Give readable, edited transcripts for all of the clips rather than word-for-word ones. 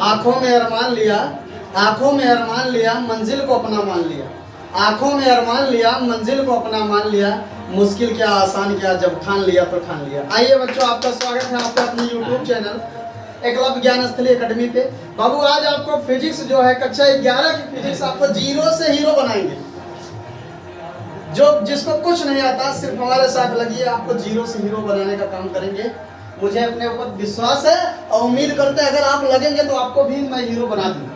आंखों में अरमान लिया, आंखों में अरमान लिया, मंजिल को अपना मान लिया। आंखों में अरमान लिया, मंजिल को अपना मान लिया, मुश्किल क्या आसान क्या, जब ठान लिया तो ठान लिया। आइए बच्चों, आपका स्वागत है आपके अपने YouTube चैनल एकलव्य ज्ञान स्थली एकेडमी पे। बाबू आज आपको फिजिक्स जो है कक्षा 11 की फिजिक्स आपको जीरो से हीरो बनाएंगे। जो जिसको कुछ नहीं आता सिर्फ हमारे साथ लगिए, आपको जीरो से हीरो बनाने का काम करेंगे। मुझे अपने ऊपर विश्वास है और उम्मीद करते हैं अगर आप लगेंगे तो आपको भी मैं हीरो बना दूंगा।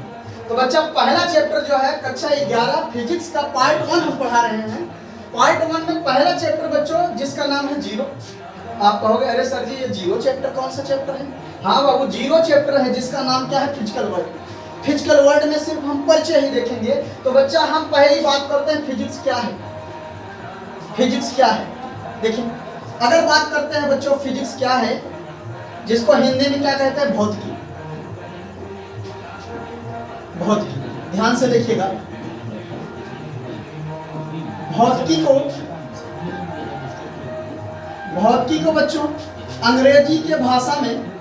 तो बच्चा पहला चैप्टर जो है कक्षा 11 फिजिक्स का पार्ट 1 हम पढ़ा रहे हैं। पार्ट 1 में पहला चैप्टर बच्चों जिसका नाम है जीरो। आप कहोगे अरे सर जी ये जीरो चैप्टर कौन सा चैप्टर है? हाँ बाबू, जीरो चैप्टर है जिसका नाम क्या है? Physical world. फिजिकल वर्ल्ड में सिर्फ हम परिचय ही देखेंगे। तो बच्चा हम पहली बात करते हैं फिजिक्स क्या है। फिजिक्स क्या है देखिए, अगर बात करते हैं बच्चों फिजिक्स क्या है, जिसको हिंदी में क्या कहते हैं? भौतिकी। भौतिकी, ध्यान से देखिएगा। भौतिकी को बच्चों अंग्रेजी की भाषा में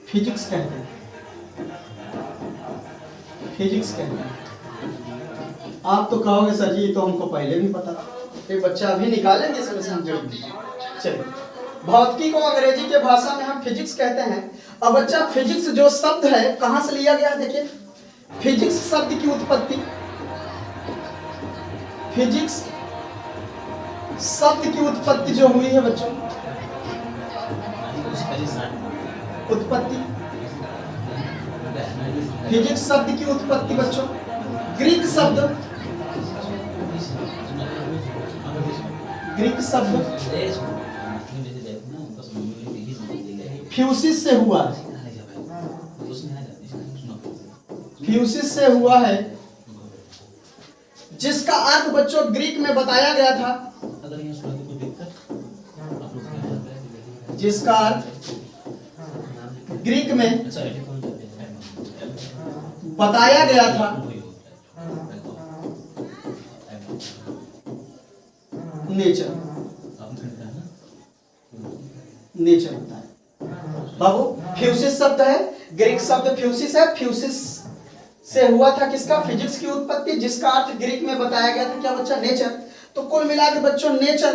फिजिक्स कहते हैं। फिजिक्स कहते हैं। आप तो कहोगे सर जी तो हमको पहले भी पता था, एक बच्चा अभी निकालेंगे इसमें से हम जल्दी। चलिए, भौतिकी को अंग्रेजी के भाषा में हम फिजिक्स कहते हैं। अब बच्चा फिजिक्स जो शब्द है कहां से लिया गया है? देखिए, फिजिक्स शब्द की उत्पत्ति, फिजिक्स शब्द की उत्पत्ति जो हुई है बच्चों, उत्पत्ति फिजिक्स शब्द की उत्पत्ति बच्चों ग्रीक शब्द फ्यूसिस से हुआ। फ्यूसिस से हुआ है, जिसका अर्थ बच्चों ग्रीक में बताया गया था, जिसका अर्थ ग्रीक में बताया गया था नेचर। नेचर होता है बाबू। फ्यूसिस शब्द है, ग्रीक शब्द फ्यूसिस है। फ्यूसिस से हुआ था किसका? फिजिक्स की उत्पत्ति, जिसका अर्थ ग्रीक में बताया गया था क्या बच्चा? नेचर। तो कुल मिला के बच्चों नेचर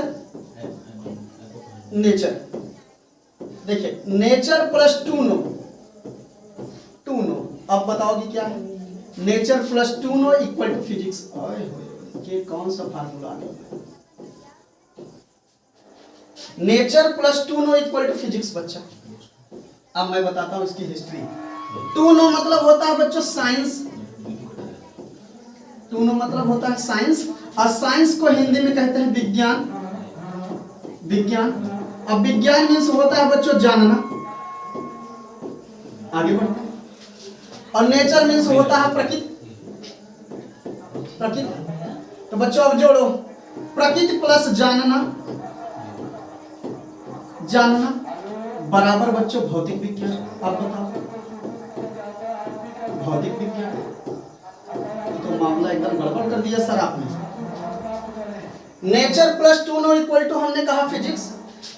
देखिए, नेचर प्लस टू नो। अब बताओगे क्या है? Nature plus to know equal to physics. ये कौन सा फार्मूला है? Nature plus to know equal to physics बच्चा। अब मैं बताता हूं इसकी हिस्ट्री। टू नो मतलब होता है बच्चों साइंस। टू नो मतलब होता है साइंस, और साइंस को हिंदी में कहते हैं विज्ञान। अब विज्ञान मीन्स होता है बच्चों जानना। आगे बढ़ते हैं। और नेचर मीन्स होता है प्रकृति। तो बच्चों अब जोड़ो, प्रकृति प्लस जानना बराबर बच्चों भौतिक विज्ञान। अब बताओ भौतिक विज्ञान, तो मामला एकदम गड़बड़ कर दिया सर आपने। Nature plus to know equal to हमने कहा फिजिक्स,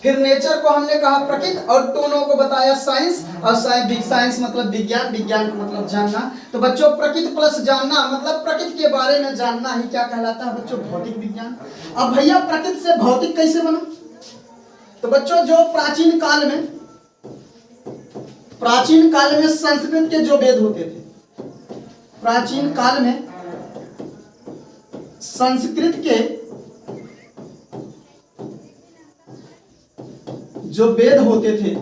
फिर नेचर को हमने कहा प्रकृति, और टू नो को बताया साइंस, और साइंस मतलब विज्ञान, विज्ञान का मतलब जानना। तो बच्चों प्रकृति प्लस जानना मतलब प्रकृति के बारे में जानना ही क्या कहलाता है बच्चों? भौतिक विज्ञान। अब भैया प्रकृति से भौतिक कैसे बना? तो बच्चों जो प्राचीन काल में संस्कृत के जो वेद होते थे, प्राचीन काल में संस्कृत के जो वेद होते थे,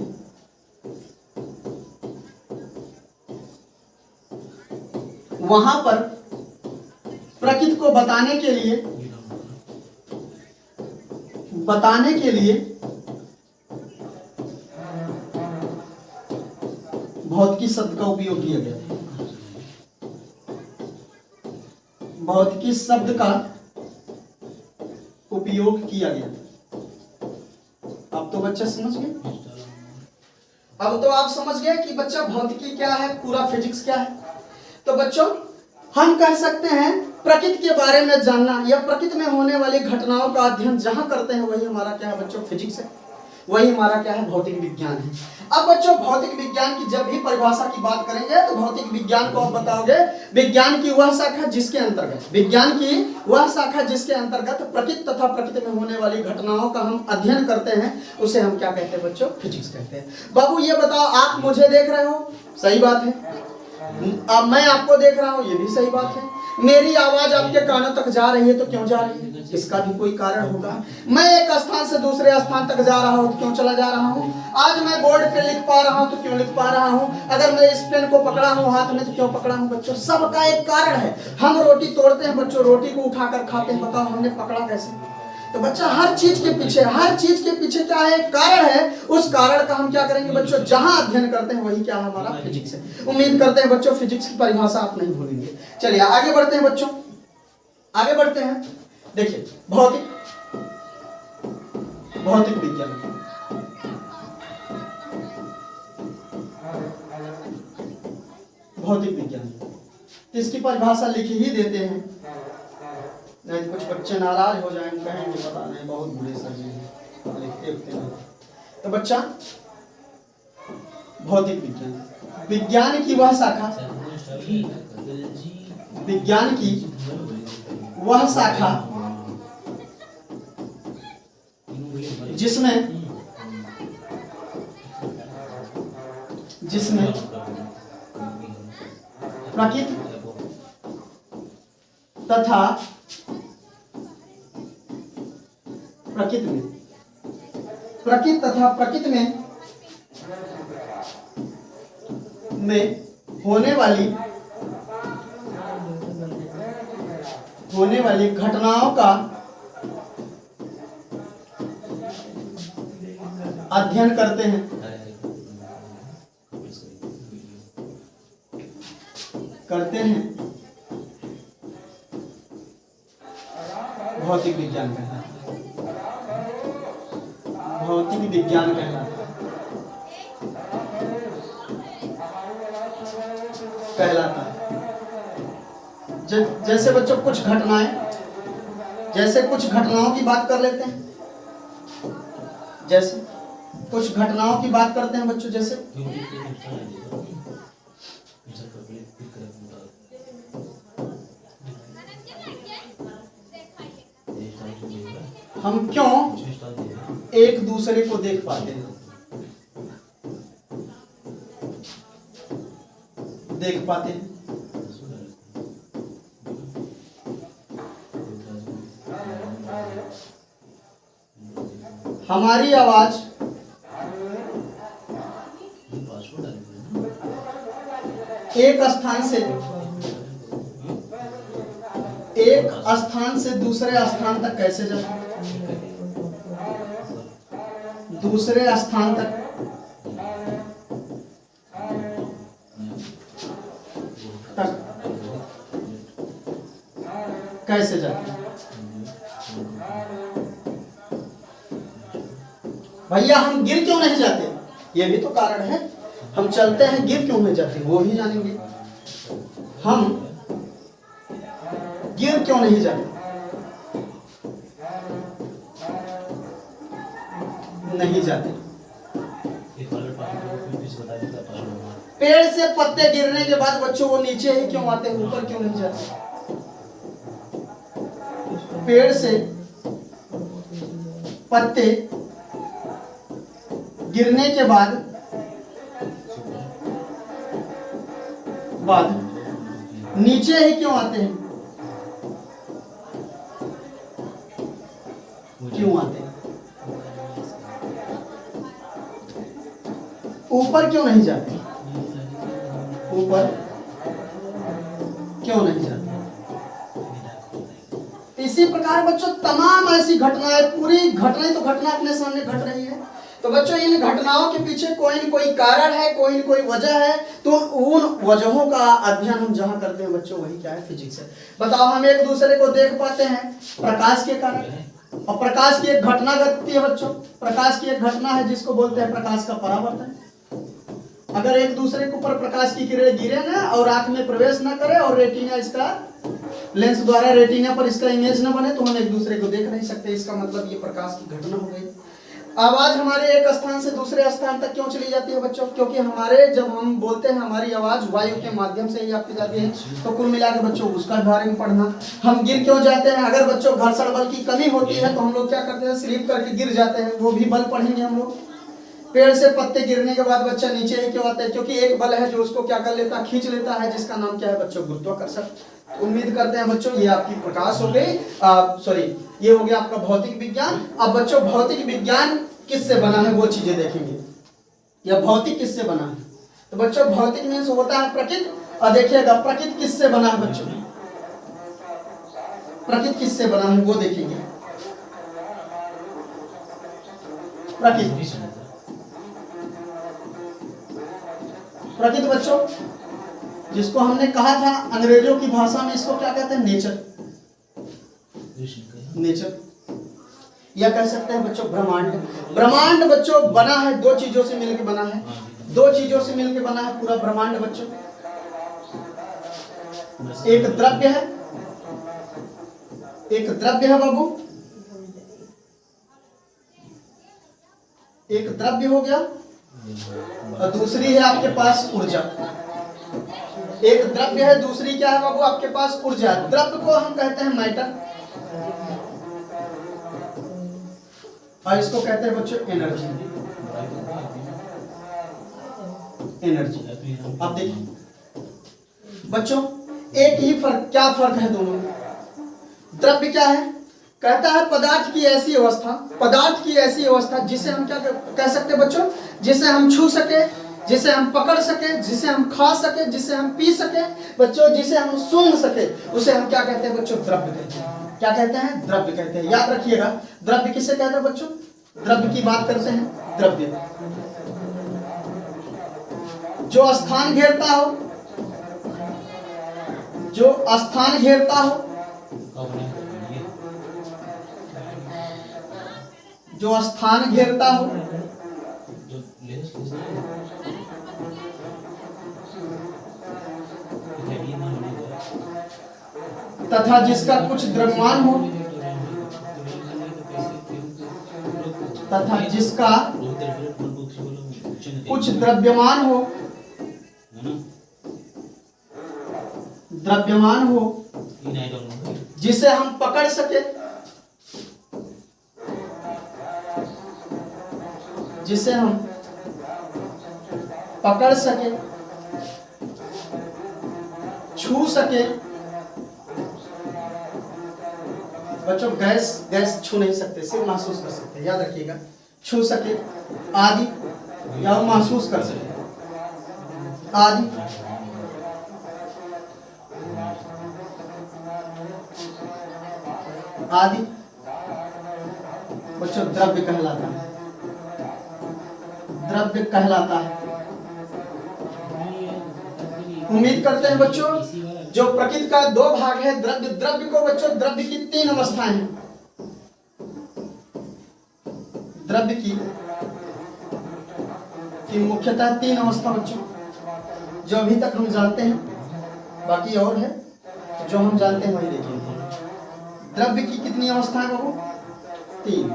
वहां पर प्रकृति को बताने के लिए भौतिकी शब्द का उपयोग किया गया था। भौतिकी शब्द का उपयोग किया गया था। अब तो बच्चा समझ गए। अब तो आप समझ गए कि बच्चा भौतिकी क्या है, पूरा फिजिक्स क्या है। तो बच्चों हम कह सकते हैं प्रकृति के बारे में जानना या प्रकृति में होने वाली घटनाओं का अध्ययन जहां करते हैं वही हमारा क्या है बच्चों, फिजिक्स है। वही हमारा क्या है, भौतिक विज्ञान है। अब बच्चों भौतिक विज्ञान की जब भी परिभाषा की बात करेंगे तो भौतिक विज्ञान को आप बताओगे विज्ञान की वह शाखा जिसके अंतर्गत, विज्ञान की वह शाखा जिसके अंतर्गत प्रकृति तथा प्रकृति में होने वाली घटनाओं का हम अध्ययन करते हैं उसे हम क्या कहते हैं बच्चों, फिजिक्स कहते हैं। बाबू ये बताओ, आप मुझे देख रहे हो, सही बात है। अब मैं आपको देख रहा हूं, ये भी सही बात है। मेरी आवाज आपके कानों तक जा रही है तो क्यों जा रही है, इसका भी कोई कारण होगा। मैं एक स्थान से दूसरे स्थान तक जा रहा हूं तो क्यों चला जा रहा हूं। आज मैं बोर्ड पे लिख पा रहा हूं तो क्यों लिख पा रहा हूं। अगर मैं इस पेन को पकड़ा हूं हाथ में तो क्यों पकड़ा हूं बच्चों, सबका एक कारण है। हम रोटी तोड़ते हैं बच्चों, रोटी को उठाकर खाते हैं, बताओ हमने पकड़ा कैसे। तो बच्चा हर चीज के पीछे क्या है, कारण है। उस कारण का हम क्या करेंगे बच्चों, जहां अध्ययन करते हैं वही क्या है हमारा, फिजिक्स है। उम्मीद करते हैं बच्चों फिजिक्स की परिभाषा आप नहीं भूलेंगे। चलिए आगे बढ़ते हैं बच्चों, आगे बढ़ते हैं। देखिए भौतिक विज्ञान, भौतिक विज्ञान इसकी परिभाषा लिख ही देते हैं, नहीं कुछ बच्चे नाराज हो जाएंगे, कहेंगे पता नहीं बहुत बुरे सर जी हैं। तो बच्चा भौतिक विज्ञान, विज्ञान की वह शाखा, विज्ञान की वह शाखा जिसमें प्रकृति तथा प्रकृति में होने वाली घटनाओं का अध्ययन करते हैं, भौतिक विज्ञान कहलाता है। जैसे बच्चों कुछ घटनाओं की बात कर लेते हैं, जैसे कुछ घटनाओं की बात करते हैं बच्चों, जैसे हम क्यों एक दूसरे को देख पाते हैं, हमारी आवाज एक स्थान से दूसरे स्थान तक कैसे जाए, दूसरे स्थान तक कैसे जाते हैं। भैया हम गिर क्यों नहीं जाते, ये भी तो कारण है। हम चलते हैं गिर क्यों नहीं जाते, वो भी जानेंगे। हम गिर क्यों नहीं जाते, नहीं जाते। पेड़ से पत्ते गिरने के बाद बच्चों वो नीचे ही क्यों आते हैं, ऊपर क्यों नहीं जाते। पेड़ से पत्ते गिरने के बाद नीचे ही क्यों आते हैं, क्यों आते हैं, ऊपर क्यों नहीं जाते, ऊपर क्यों नहीं जाते। इसी प्रकार बच्चों तमाम ऐसी घटनाएं, पूरी घटनाएं तो घटना अपने सामने घट रही है। तो बच्चों इन घटनाओं के पीछे कोई न कोई कारण है, कोई न कोई वजह है। तो उन वजहों का अध्ययन हम जहां करते हैं बच्चों वही क्या है, फिजिक्स है। बताओ हम एक दूसरे को देख पाते हैं प्रकाश के कारण, और प्रकाश की एक घटना घटती है बच्चों। प्रकाश की एक घटना है जिसको बोलते हैं प्रकाश का परावर्तन। अगर एक दूसरे के ऊपर प्रकाश की किरणें गिरे ना और आंख में प्रवेश ना करे और रेटिना इसका लेंस द्वारा रेटिना पर इसका इमेज न बने तो हम एक दूसरे को देख नहीं सकते, इसका मतलब ये प्रकाश की घटना हो गई। आवाज हमारे एक स्थान से दूसरे स्थान तक क्यों चली जाती है बच्चों? क्योंकि हमारे जब हम बोलते हैं हमारी आवाज वायु के माध्यम से ही आपकी जाती है। तो कुल मिला के बच्चों उसका बारे में पढ़ना। हम गिर क्यों जाते हैं? अगर बच्चों घर्षण बल की कमी होती है तो हम लोग क्या करते हैं? स्लिप करके गिर जाते हैं, वो भी बल पढ़ेंगे हम लोग। पेड़ से पत्ते गिरने के बाद बच्चा नीचे ही क्यों आता है? क्योंकि एक बल है जो उसको क्या कर लेता है? खींच लेता है, जिसका नाम क्या है बच्चों? गुरुत्वाकर्षण। उम्मीद करते हैं बच्चों ये आपकी प्रकाश हो गई, सॉरी ये हो गया आपका भौतिक विज्ञान। अब बच्चों भौतिक विज्ञान किससे बना है वो चीजें देखेंगे, या भौतिक किससे बना है। तो बच्चों भौतिक मीन्स होता है प्रकृति, और देखिएगा प्रकृति किससे बना है बच्चों? प्रकृति किससे बना है वो देखेंगे। प्रकृति प्रकृति बच्चों जिसको हमने कहा था अंग्रेजों की भाषा में इसको क्या कहते हैं? नेचर। नेचर या कह सकते हैं बच्चों ब्रह्मांड। ब्रह्मांड बच्चों बना है दो चीजों से मिलकर बना है, दो चीजों से मिलकर बना है पूरा ब्रह्मांड बच्चों। एक द्रव्य है, एक द्रव्य है बाबू, एक द्रव्य हो गया और दूसरी है आपके पास ऊर्जा। एक द्रव्य है, दूसरी क्या है बाबू? आपके पास ऊर्जा। द्रव्य को हम कहते हैं मैटर और इसको कहते हैं बच्चों एनर्जी। एनर्जी। अब देखिए बच्चों एक ही फर्क, क्या फर्क है दोनों में? द्रव्य क्या है? कहता है पदार्थ की ऐसी अवस्था, पदार्थ की ऐसी अवस्था जिसे हम क्या कह सकते हैं बच्चों? जिसे हम छू सके, जिसे हम पकड़ सके, जिसे हम खा सके, जिसे हम पी सके बच्चों, जिसे हम सूंघ सके, उसे हम क्या कहते हैं बच्चों? द्रव्य कहते हैं। क्या कहते हैं? द्रव्य कहते हैं। याद रखिएगा द्रव्य किसे कहते हैं बच्चों? द्रव्य की बात करते हैं। द्रव्य जो स्थान घेरता हो, जो स्थान घेरता हो, जो स्थान घेरता हो, तथा जिसका कुछ द्रव्यमान हो, तथा जिसका कुछ द्रव्यमान हो, द्रव्यमान हो, जिसे हम पकड़ सके, जिसे हम पकड़ सके, छू सके बच्चों। गैस गैस छू नहीं सकते, सिर्फ महसूस कर सकते हैं, याद रखिएगा। छू सके आदि, या महसूस कर सके आदि। आदि बच्चों द्रव्य कहलाता है, द्रव्य कहलाता है। उम्मीद करते हैं बच्चों जो प्रकृति का दो भाग है द्रव्य, द्रव्य को बच्चों द्रव्य की तीन अवस्थाएं हैं। द्रव्य की मुख्यतः तीन अवस्था बच्चों जो अभी तक हम जानते हैं, बाकी और है जो हम जानते हैं वही देखेंगे। द्रव्य की कितनी अवस्थाएं बाबू? तीन।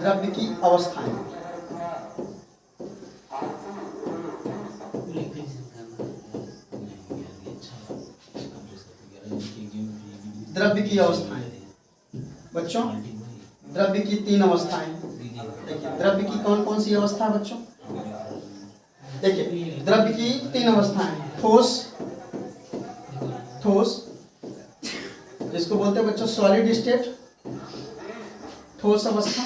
द्रव्य की अवस्थाएं। द्रव्य की अवस्थाएं बच्चों, द्रव्य की तीन अवस्थाएं। देखिए द्रव्य की कौन कौन सी अवस्था है बच्चों? देखिए द्रव्य की तीन अवस्थाएं। ठोस, ठोस जिसको बोलते हैं बच्चों सॉलिड स्टेट, ठोस अवस्था,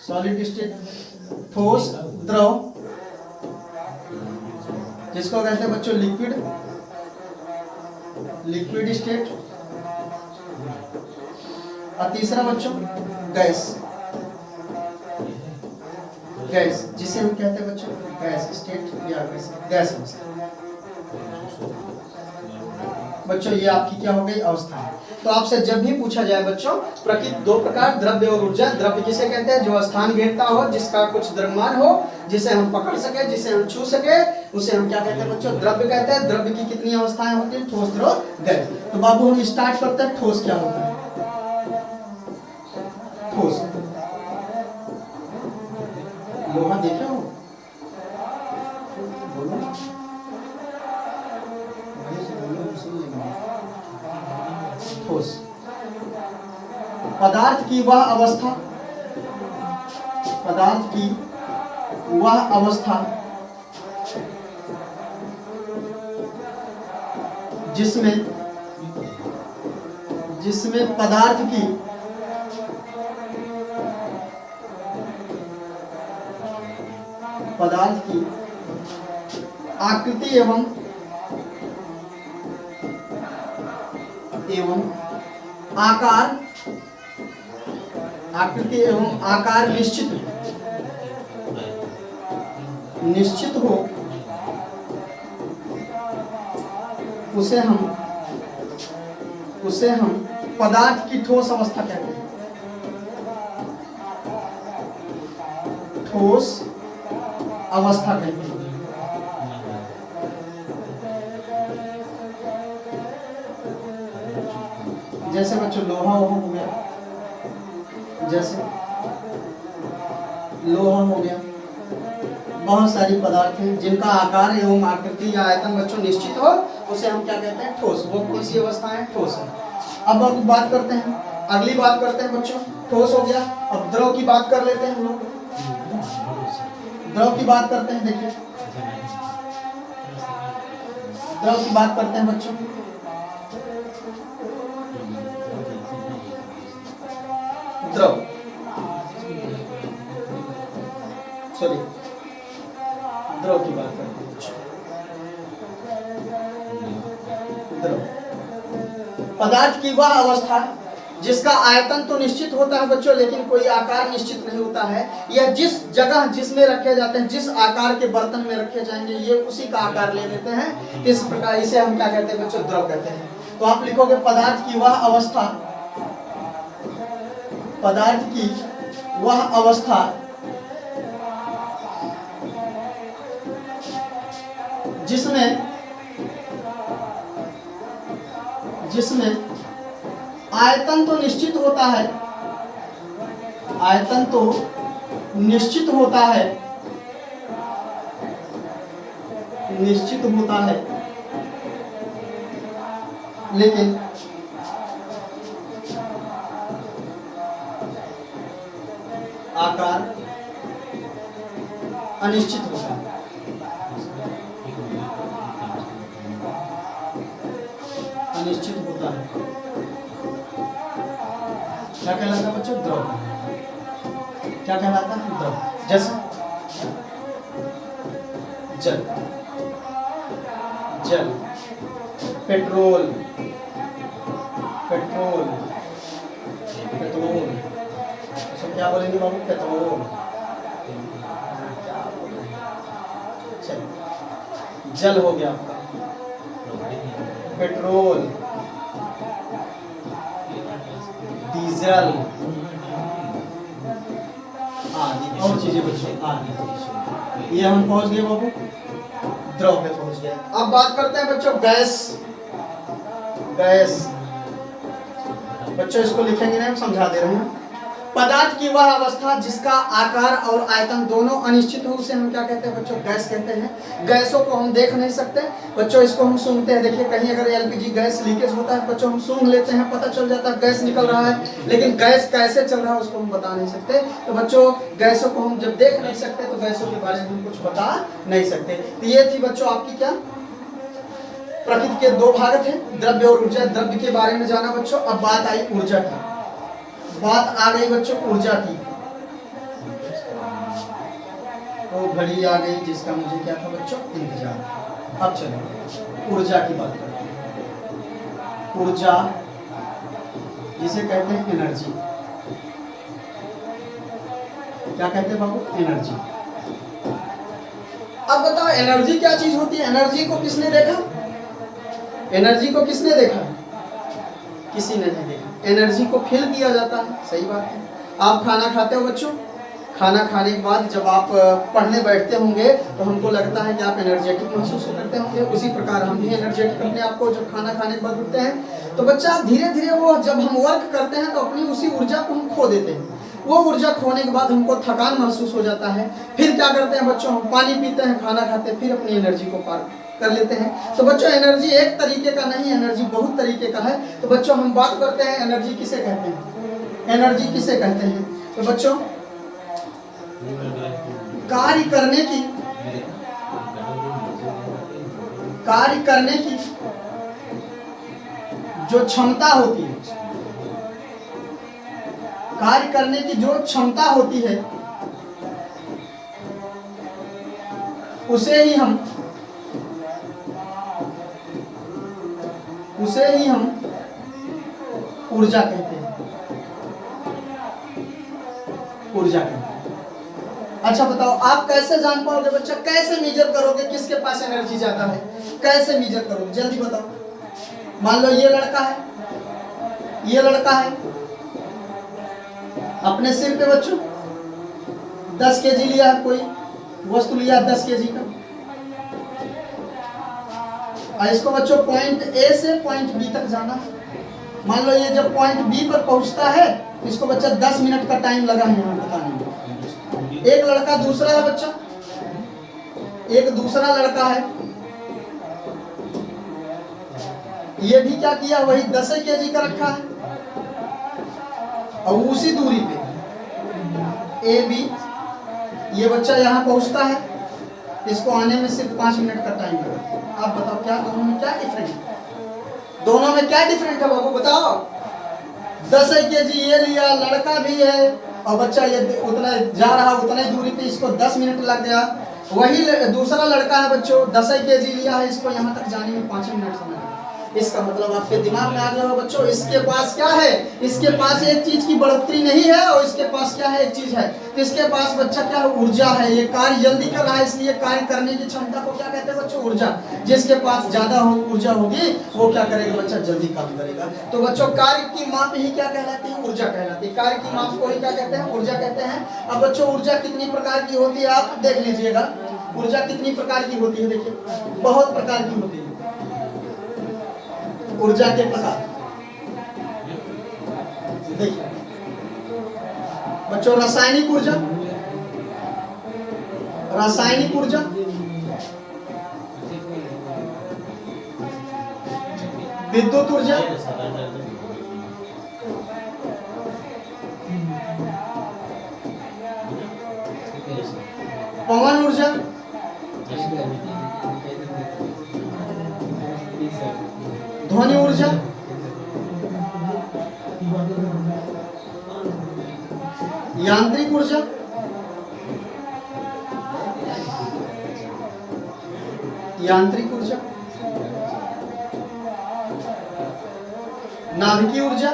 सॉलिड स्टेट। ठोस, द्रव जिसको कहते हैं बच्चों लिक्विड, लिक्विड स्टेट। और तीसरा बच्चों गैस, गैस जिसे हम कहते हैं बच्चों गैस स्टेट या गैस अवस्था। बच्चों ये आपकी क्या हो गई अवस्था है। तो आपसे जब भी पूछा जाए बच्चों प्रकृति दो प्रकार द्रव्य और ऊर्जा, द्रव्य किसे कहते हैं, जो स्थान घेरता हो, जिसका कुछ द्रव्यमान हो, जिसे हम पकड़ सके, जिसे हम छू सके, उसे हम क्या कहते हैं बच्चों, द्रव्य कहते हैं। द्रव्य की कितनी अवस्थाएं होती हैं, ठोस, द्रव, गैस। तो बाबू हम स्टार्ट करते हैं, ठोस क्या होता है। ठोस लोहा देखे हो, बोलो ठोस पदार्थ की वह अवस्था, पदार्थ की वह अवस्था जिसमें पदार्थ की आकृति एवं आकार, आकृति एवं आकार निश्चित हो, उसे हम पदार्थ की ठोस अवस्था कहते हैं। ठोस अवस्था कहते हैं। जैसे बच्चों लोहा हो गया, जैसे लोहा हो गया, बहुत सारी पदार्थ हैं जिनका आकार एवं आकृति या आयतन बच्चों निश्चित हो, उसे हम क्या कहते हैं, ठोस। वो कौन सी अवस्था है, ठोस है। अब बात करते हैं, अगली बात करते हैं बच्चों, ठोस हो गया। अब द्रव की बात कर लेते हैं हम लोग, द्रव की बात करते हैं। देखिए द्रव की बात करते हैं बच्चों। द्रव, सॉरी, द्रव की बात करते हैं बच्चों। द्रव पदार्थ की वह अवस्था जिसका आयतन तो निश्चित होता है बच्चों, लेकिन कोई आकार निश्चित नहीं होता है। यह जिस जगह जिसमें रखे जाते हैं, जिस आकार के बर्तन में रखे जाएंगे, ये उसी का आकार ले लेते हैं। इस प्रकार इसे हम क्या कहते हैं बच्चों, द्रव कहते हैं। तो आप लिखोगे पदार्थ की वह अवस्था, पदार्थ की वह अवस्था जिसमें आयतन तो निश्चित होता है, आयतन तो निश्चित होता है, निश्चित होता है, लेकिन आकार अनिश्चित होता है। अनिश्चित होता है, क्या कहलाता है बच्चों, द्रव। क्या कहलाता है, द्रव। जैसे जल, जल, पेट्रोल, पेट्रोल, पेट्रोल, सब क्या बोलेंगे बाबू, पेट्रोल। जल हो गया आपका, पेट्रोल, डीजल आदि और चीजें बच्चों आदि। ये हम पहुंच गए बाबू, द्रव पे पहुंच गए। अब बात करते हैं बच्चों गैस। गैस बच्चों इसको लिखेंगे नहीं, हम समझा दे रहे हैं। पदार्थ की वह अवस्था जिसका आकार और आयतन दोनों अनिश्चित हो, उसे हम क्या कहते हैं बच्चों, गैस कहते हैं। गैसों को हम देख नहीं सकते बच्चों, इसको हम सूंघते हैं। देखिए कहीं अगर एलपीजी गैस लीकेज होता है बच्चों, हम सूंघ लेते हैं, पता चल जाता है गैस निकल रहा है, लेकिन गैस कैसे चल रहा है उसको हम बता नहीं सकते। तो बच्चों गैसों को हम जब देख नहीं सकते तो गैसों के बारे में हम कुछ बता नहीं सकते। तो ये थी बच्चों आपकी क्या, प्रकृति के दो भाग थे, द्रव्य और ऊर्जा। द्रव्य के बारे में जाना बच्चों। अब बात आई ऊर्जा की, बात आ गई बच्चों ऊर्जा की। वो घड़ी आ गई जिसका मुझे क्या था बच्चों, इंतजार। अब चलो ऊर्जा की बात करते हैं। ऊर्जा जिसे कहते हैं एनर्जी, क्या कहते हैं बाबू, एनर्जी। अब बताओ एनर्जी क्या चीज होती है, एनर्जी को किसने देखा, एनर्जी को किसने देखा? किसी ने नहीं देखा। एनर्जी को फील किया जाता है, सही बात है। आप खाना खाते हो बच्चों, खाना खाने के बाद जब आप पढ़ने बैठते होंगे तो हमको लगता है कि आप एनर्जेटिक महसूस करते होंगे। उसी प्रकार हम भी एनर्जेटिक अपने आप को जब खाना खाने के बाद उठते हैं तो बच्चा धीरे धीरे वो जब हम वर्क करते हैं तो अपनी उसी ऊर्जा को हम खो देते हैं। वो ऊर्जा खोने के बाद हमको थकान महसूस हो जाता है। फिर क्या करते हैं बच्चों, हम पानी पीते हैं, खाना खाते हैं, फिर अपनी एनर्जी को पार कर लेते हैं। तो बच्चों एनर्जी एक तरीके का नहीं, एनर्जी बहुत तरीके का है। तो बच्चों हम बात करते हैं एनर्जी किसे कहते हैं, एनर्जी किसे कहते हैं। तो बच्चों कार्य करने की जो क्षमता होती है, कार्य करने की जो क्षमता होती है उसे ही हम ऊर्जा कहते हैं, ऊर्जा कहते हैं। अच्छा बताओ, आप कैसे जान पाओगे बच्चा, कैसे मेजर करोगे किसके पास एनर्जी ज्यादा है? कैसे मेजर करोगे, जल्दी बताओ। मान लो ये लड़का है, ये लड़का है, अपने सिर पे बच्चों 10 केजी लिया है, कोई वस्तु लिया 10 केजी का, और इसको बच्चों पॉइंट ए से पॉइंट बी तक जाना है। मान लो ये जब पॉइंट बी पर पहुंचता है इसको बच्चा 10 मिनट का टाइम लगा है यहाँ बताने में। एक लड़का दूसरा है बच्चा, एक दूसरा लड़का है, ये भी क्या किया, वही 10 केजी का रखा है, और उसी दूरी पे ए बी ये बच्चा यहाँ पहुंचता है, इसको आने में सिर्फ 5 मिनट का टाइम लगा। आप बताओ क्या दोनों में क्या डिफरेंट है? दोनों में क्या डिफरेंट है बाबू बताओ? 10 केजी ये लिया, लड़का भी है, और बच्चा ये उतना जा रहा, उतने दूरी पे इसको 10 मिनट लग गया। वही दूसरा लड़का है बच्चों 10 केजी लिया है, इसको यहाँ तक जाने में 5 मिनट समय लगा। इसका मतलब आपके दिमाग में आ गया हो बच्चों, इसके पास क्या है, इसके पास एक चीज की बढ़ोतरी नहीं है, और इसके पास क्या है, एक चीज है। तो इसके पास बच्चा क्या है, ऊर्जा है, ये कार्य जल्दी कर रहा है, इसलिए कार्य करने की क्षमता को क्या कहते हैं बच्चों, ऊर्जा। जिसके पास ज्यादा ऊर्जा होगी वो क्या करेगा बच्चा, जल्दी काम करेगा। तो बच्चों कार्य की माप ही क्या कहलाती है, ऊर्जा कहलाती है। कार्य की माप को ही क्या कहते हैं, ऊर्जा कहते हैं। अब बच्चों ऊर्जा कितनी प्रकार की होती है आप देख लीजिएगा। ऊर्जा कितनी प्रकार की होती है, देखिए बहुत प्रकार की होती है ऊर्जा के प्रकार। देखिए बच्चों, रासायनिक ऊर्जा, रासायनिक ऊर्जा, विद्युत ऊर्जा, पवन ऊर्जा, ध्वनि ऊर्जा, यांत्रिक ऊर्जा, यांत्रिक ऊर्जा, नाभिकीय ऊर्जा,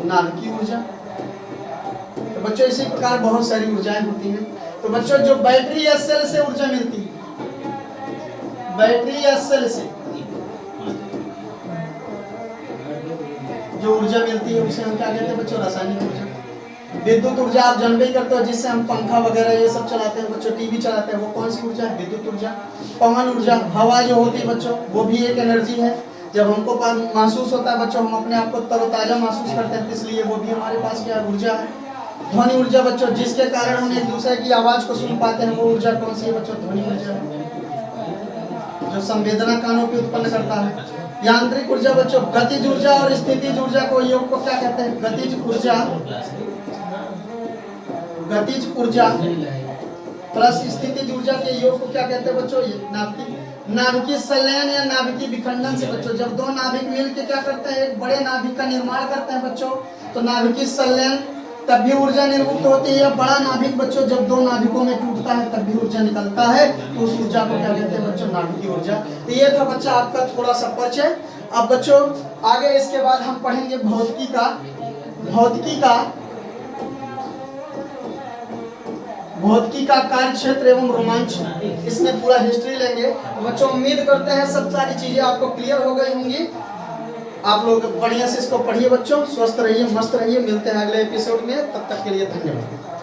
नाभिकीय ऊर्जा। तो बच्चों इसी प्रकार बहुत सारी ऊर्जाएं होती हैं। तो बच्चों जो बैटरी या सेल से ऊर्जा मिलती है, बैटरी या सेल से जो ऊर्जा मिलती है उसे हम क्या कहते हैं बच्चों, रासायनिक ऊर्जा। विद्युत ऊर्जा आप जानते ही करते हो, जिससे हम पंखा वगैरह ये सब चलाते हैं बच्चों, टीवी चलाते हैं, वो कौन सी ऊर्जा है, विद्युत ऊर्जा। पवन ऊर्जा, हवा जो होती है बच्चों वो भी एक एनर्जी है। जब हमको महसूस होता है बच्चों, हम अपने आप को तरोताजा महसूस करते हैं, इसलिए वो भी हमारे पास क्या ऊर्जा है। ध्वनि ऊर्जा बच्चों, जिसके कारण हम एक दूसरे की आवाज को सुन पाते हैं, वो ऊर्जा कौन सी है बच्चों, ध्वनि ऊर्जा है, जो संवेदना कानों पे उत्पन्न करता है। यांत्रिक ऊर्जा बच्चों, गतिज ऊर्जा और स्थितिज ऊर्जा को योग को क्या कहते हैं, गतिज ऊर्जा, गतिज ऊर्जा प्लस स्थितिज ऊर्जा के योग को क्या कहते हैं बच्चों, नाभिकीय संलयन या नाभिकीय विखंडन से बच्चों, जब दो नाभिक मिल के क्या करते हैं, एक बड़े नाभिक का निर्माण करते हैं बच्चों, तो नाभिकीय संलयन तब भी ऊर्जा निर्मुक्त होती है। बड़ा नाभिक बच्चों जब दो नाभिकों में टूटता है तब भी ऊर्जा निकलता है, तो उस ऊर्जा को क्या कहते हैं बच्चों, नाभिकीय ऊर्जा। तो ये था बच्चा आपका थोड़ा सा परिचय। अब बच्चों आगे इसके बाद हम पढ़ेंगे भौतिकी का, भौतिकी का, भौतिकी का कार्य क्षेत्र एवं रोमांच, इसमें पूरा हिस्ट्री लेंगे। बच्चों उम्मीद करते हैं सब सारी चीजें आपको क्लियर हो गई होंगी। आप लोग बढ़िया से इसको पढ़िए बच्चों, स्वस्थ रहिए, मस्त रहिए। मिलते हैं अगले एपिसोड में, तब तक के लिए धन्यवाद।